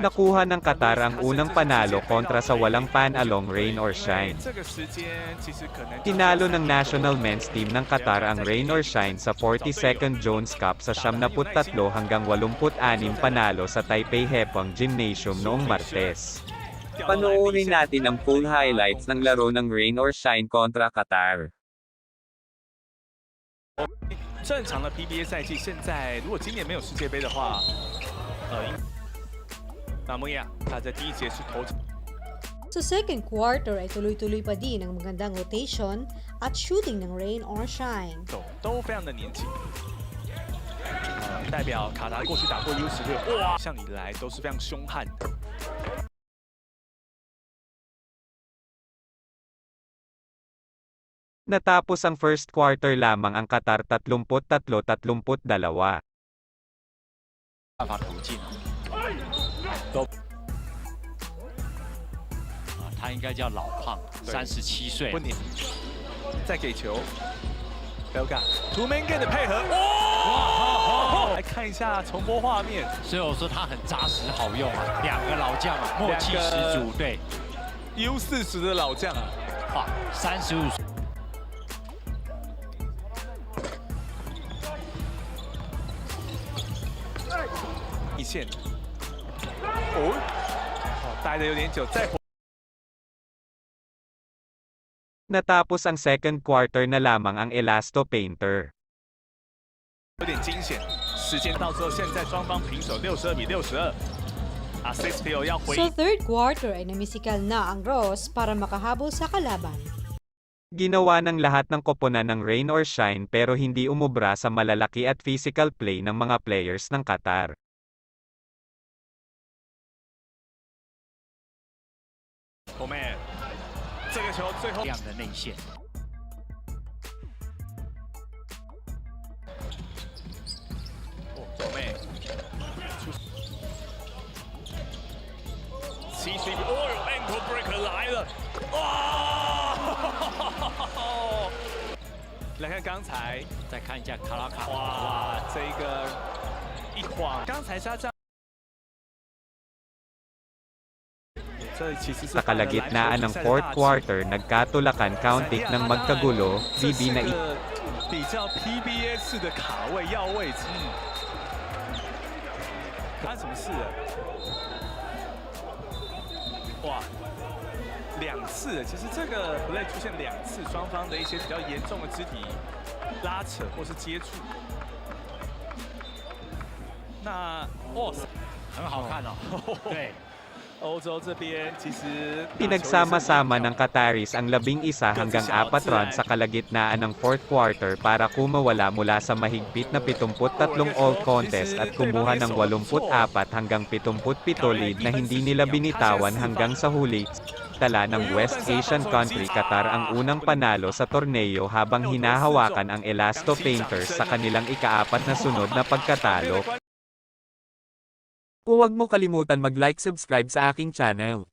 Nakuha ng Qatar ang unang panalo kontra sa walang panalong rain or shine. Tinalo ng national men's team ng Qatar ang rain or shine sa 42nd Jones Cup sa 73 hanggang 86 panalo sa Taipei Hepong Gymnasium noong Martes. Panoorin natin ang full highlights ng laro ng rain or shine kontra Qatar. 正常的 PBA 赛季，现在如果今年没有世界杯的话，那蒙亚他在第一节是投。 Sa second quarter ay tuloy-tuloy pa din ang magandang rotation at shooting ng rain or shine. 都非常的年轻。代表卡达过去打过 U16，哇，向以来都是非常凶悍的。 Natapos ang first quarter lamang ang Qatar 33-32. 办法途径他应该叫老胖，37岁。不年，再给球 b e l g a two man game 的配合，哇！来看一下重播画面，所以我说他很扎实好用啊，两个老将啊，默契十足。对 ，U40的老将啊，哇，35岁。 一线，哦，待的有点久，再。 Natapos ang second quarter na lamang ang Elasto Painter. 有点惊险，时间到之后，现在双方平手62-62。Asistio 要回。 Sa third quarter ay namisikal na ang Ross para makahabol sa kalaban. Ginawa ng lahat ng koponan ng rain or shine pero hindi umubra sa malalaki at physical play ng mga players ng Qatar. 后面这个球最后这样的内线，左妹70，哦哟 ，ankle breaker 来了，哇！来看刚才，再看一下卡拉卡，哇，这个一晃，刚才是他这样。 Sa kalagitnaan ng fourth quarter nagkatulakan counting ng magkagulo, Bibi na 比较 PBA 式的卡位要位置，发生什么事了？哇，两次了，其实这个 play 出现2次，双方的一些比较严重的肢体拉扯或是接触。那哇，很好看哦。对。 欧洲这边其实 Pinagsama-sama ng Qataris ang 11 hanggang 4 runs sa kalagitnaan ng fourth quarter para kumawala mula sa mahigpit na 73 all contest at kumuha ng 84 hanggang 77 lead na hindi nila binitawan hanggang sa huli. Tala ng West Asian country Qatar ang unang panalo sa torneo habang hinahawakan ang Elasto Painters sa kanilang ika-4 na sunod na pagkatalo. Huwag mo kalimutan mag-like subscribe sa aking channel.